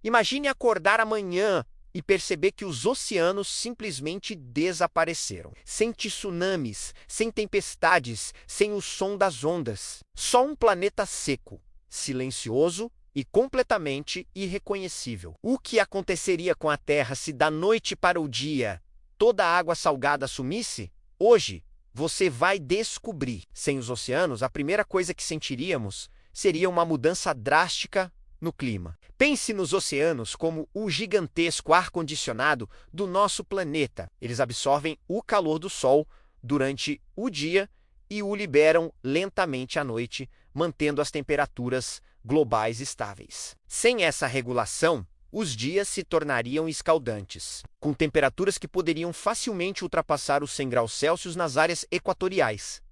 Imagine acordar amanhã e perceber que os oceanos simplesmente desapareceram. Sem tsunamis, sem tempestades, sem o som das ondas. Só um planeta seco, silencioso e completamente irreconhecível. O que aconteceria com a Terra se da noite para o dia toda a água salgada sumisse? Hoje, você vai descobrir. Sem os oceanos, a primeira coisa que sentiríamos seria uma mudança drástica no clima. Pense nos oceanos como o gigantesco ar-condicionado do nosso planeta. Eles absorvem o calor do Sol durante o dia e o liberam lentamente à noite, mantendo as temperaturas globais estáveis. Sem essa regulação, os dias se tornariam escaldantes, com temperaturas que poderiam facilmente ultrapassar os 100 graus Celsius nas áreas equatoriais.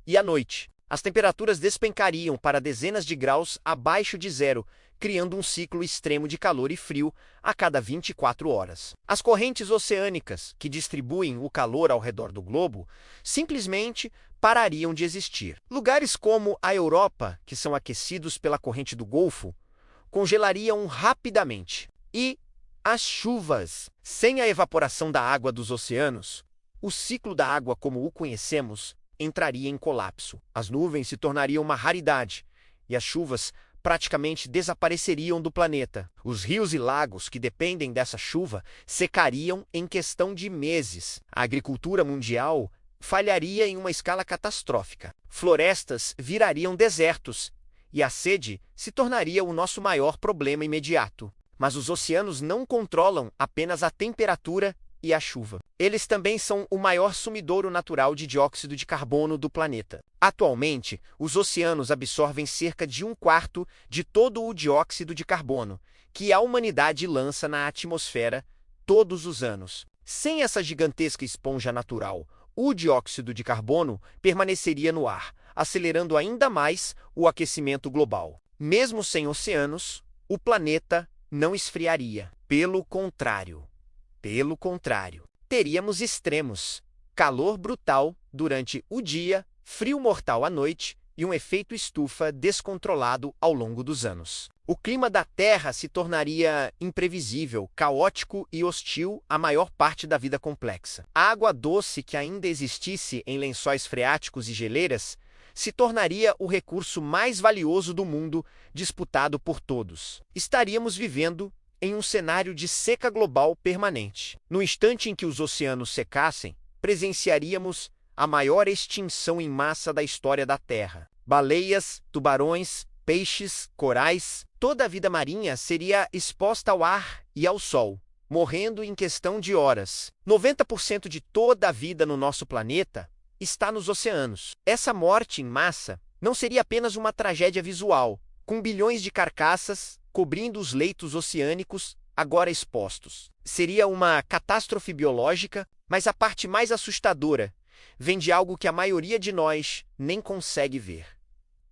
E à noite, as temperaturas despencariam para dezenas de graus abaixo de zero, criando um ciclo extremo de calor e frio a cada 24 horas. As correntes oceânicas, que distribuem o calor ao redor do globo, simplesmente parariam de existir. Lugares como a Europa, que são aquecidos pela corrente do Golfo, congelariam rapidamente. E as chuvas. Sem a evaporação da água dos oceanos, o ciclo da água como o conhecemos entraria em colapso. As nuvens se tornariam uma raridade e as chuvas praticamente desapareceriam do planeta. Os rios e lagos que dependem dessa chuva secariam em questão de meses. A agricultura mundial falharia em uma escala catastrófica. Florestas virariam desertos e a sede se tornaria o nosso maior problema imediato. Mas os oceanos não controlam apenas a temperatura e a chuva. Eles também são o maior sumidouro natural de dióxido de carbono do planeta. Atualmente, os oceanos absorvem cerca de 1/4 de todo o dióxido de carbono que a humanidade lança na atmosfera todos os anos. Sem essa gigantesca esponja natural, o dióxido de carbono permaneceria no ar, acelerando ainda mais o aquecimento global. Mesmo sem oceanos, o planeta não esfriaria. Pelo contrário, teríamos extremos: calor brutal durante o dia, frio mortal à noite e um efeito estufa descontrolado ao longo dos anos. O clima da Terra se tornaria imprevisível, caótico e hostil à maior parte da vida complexa. A água doce que ainda existisse em lençóis freáticos e geleiras se tornaria o recurso mais valioso do mundo, disputado por todos. Estaríamos vivendo em um cenário de seca global permanente. No instante em que os oceanos secassem, presenciaríamos a maior extinção em massa da história da Terra. Baleias, tubarões, peixes, corais, toda a vida marinha seria exposta ao ar e ao sol, morrendo em questão de horas. 90% de toda a vida no nosso planeta está nos oceanos. Essa morte em massa não seria apenas uma tragédia visual, com bilhões de carcaças cobrindo os leitos oceânicos agora expostos. Seria uma catástrofe biológica, mas a parte mais assustadora vem de algo que a maioria de nós nem consegue ver: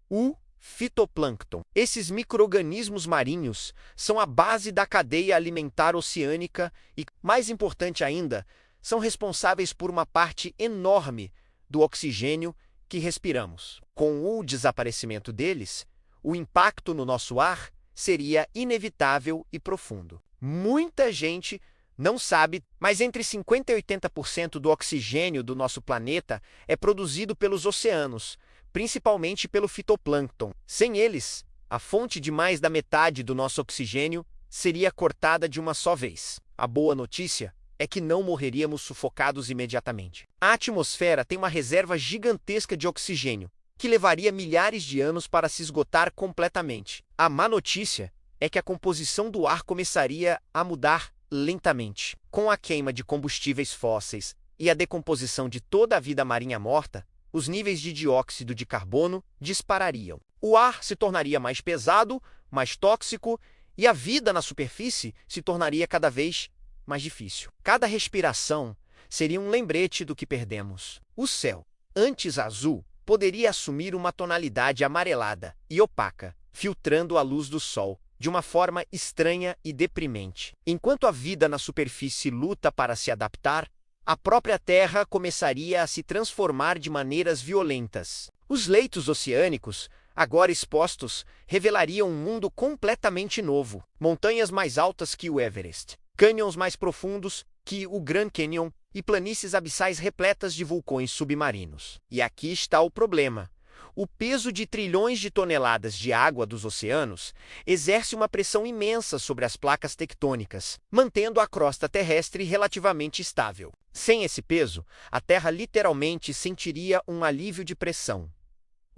o fitoplâncton. Esses micro-organismos marinhos são a base da cadeia alimentar oceânica e, mais importante ainda, são responsáveis por uma parte enorme do oxigênio que respiramos. Com o desaparecimento deles, o impacto no nosso ar seria inevitável e profundo. Muita gente não sabe, mas entre 50% e 80% do oxigênio do nosso planeta é produzido pelos oceanos, principalmente pelo fitoplâncton. Sem eles, a fonte de mais da metade do nosso oxigênio seria cortada de uma só vez. A boa notícia é que não morreríamos sufocados imediatamente. A atmosfera tem uma reserva gigantesca de oxigênio, que levaria milhares de anos para se esgotar completamente. A má notícia é que a composição do ar começaria a mudar lentamente. Com a queima de combustíveis fósseis e a decomposição de toda a vida marinha morta, os níveis de dióxido de carbono disparariam. O ar se tornaria mais pesado, mais tóxico, e a vida na superfície se tornaria cada vez mais difícil. Cada respiração seria um lembrete do que perdemos. O céu, antes azul, poderia assumir uma tonalidade amarelada e opaca, filtrando a luz do sol de uma forma estranha e deprimente. Enquanto a vida na superfície luta para se adaptar, a própria Terra começaria a se transformar de maneiras violentas. Os leitos oceânicos agora expostos, revelariam um mundo completamente novo. Montanhas mais altas que o Everest, cânions mais profundos que o Grand Canyon e planícies abissais repletas de vulcões submarinos. E aqui está o problema. O peso de trilhões de toneladas de água dos oceanos exerce uma pressão imensa sobre as placas tectônicas, mantendo a crosta terrestre relativamente estável. Sem esse peso, a Terra literalmente sentiria um alívio de pressão.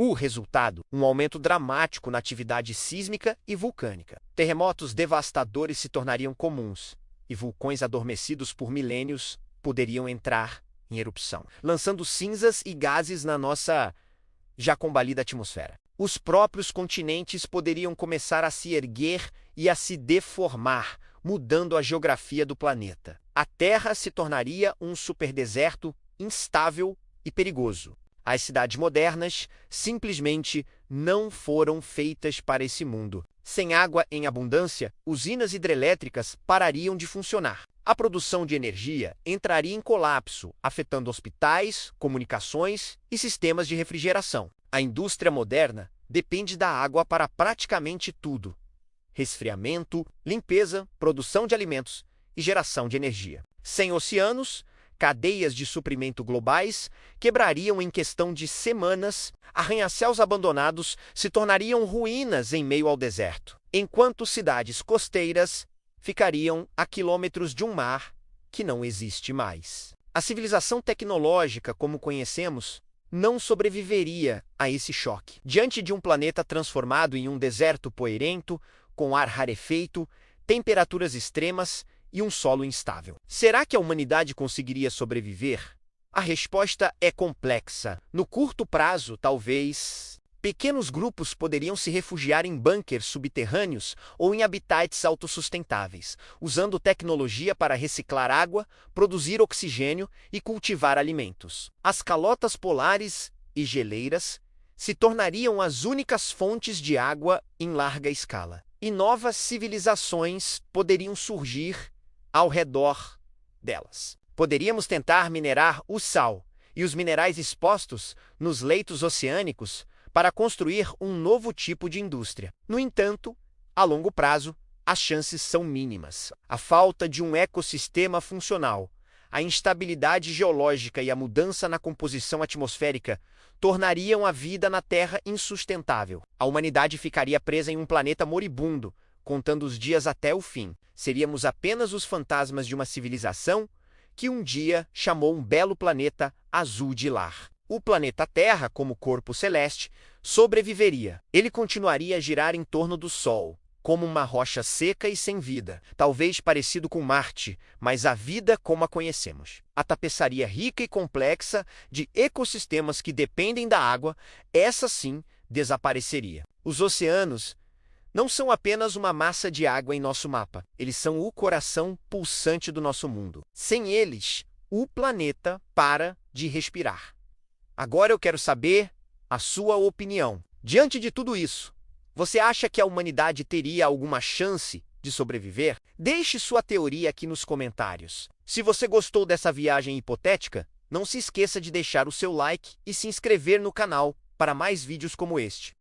O resultado, um aumento dramático na atividade sísmica e vulcânica. Terremotos devastadores se tornariam comuns, e vulcões adormecidos por milênios poderiam entrar em erupção, lançando cinzas e gases na nossa já combalida atmosfera. Os próprios continentes poderiam começar a se erguer e a se deformar, mudando a geografia do planeta. A Terra se tornaria um superdeserto instável e perigoso. As cidades modernas simplesmente não foram feitas para esse mundo. Sem água em abundância, usinas hidrelétricas parariam de funcionar. A produção de energia entraria em colapso, afetando hospitais, comunicações e sistemas de refrigeração. A indústria moderna depende da água para praticamente tudo: resfriamento, limpeza, produção de alimentos e geração de energia. Sem oceanos, cadeias de suprimento globais quebrariam em questão de semanas, arranha-céus abandonados se tornariam ruínas em meio ao deserto, enquanto cidades costeiras ficariam a quilômetros de um mar que não existe mais. A civilização tecnológica, como conhecemos, não sobreviveria a esse choque. Diante de um planeta transformado em um deserto poeirento, com ar rarefeito, temperaturas extremas e um solo instável. Será que a humanidade conseguiria sobreviver? A resposta é complexa. No curto prazo, talvez. Pequenos grupos poderiam se refugiar em bunkers subterrâneos ou em habitats autossustentáveis, usando tecnologia para reciclar água, produzir oxigênio e cultivar alimentos. As calotas polares e geleiras se tornariam as únicas fontes de água em larga escala, e novas civilizações poderiam surgir ao redor delas. Poderíamos tentar minerar o sal e os minerais expostos nos leitos oceânicos para construir um novo tipo de indústria. No entanto, a longo prazo, as chances são mínimas. A falta de um ecossistema funcional, a instabilidade geológica e a mudança na composição atmosférica tornariam a vida na Terra insustentável. A humanidade ficaria presa em um planeta moribundo, contando os dias até o fim. Seríamos apenas os fantasmas de uma civilização que um dia chamou um belo planeta azul de lar. O planeta Terra, como corpo celeste, sobreviveria. Ele continuaria a girar em torno do Sol, como uma rocha seca e sem vida, talvez parecido com Marte, mas a vida como a conhecemos. A tapeçaria rica e complexa de ecossistemas que dependem da água, essa sim, desapareceria. Os oceanos não são apenas uma massa de água em nosso mapa, eles são o coração pulsante do nosso mundo. Sem eles, o planeta para de respirar. Agora eu quero saber a sua opinião. Diante de tudo isso, você acha que a humanidade teria alguma chance de sobreviver? Deixe sua teoria aqui nos comentários. Se você gostou dessa viagem hipotética, não se esqueça de deixar o seu like e se inscrever no canal para mais vídeos como este.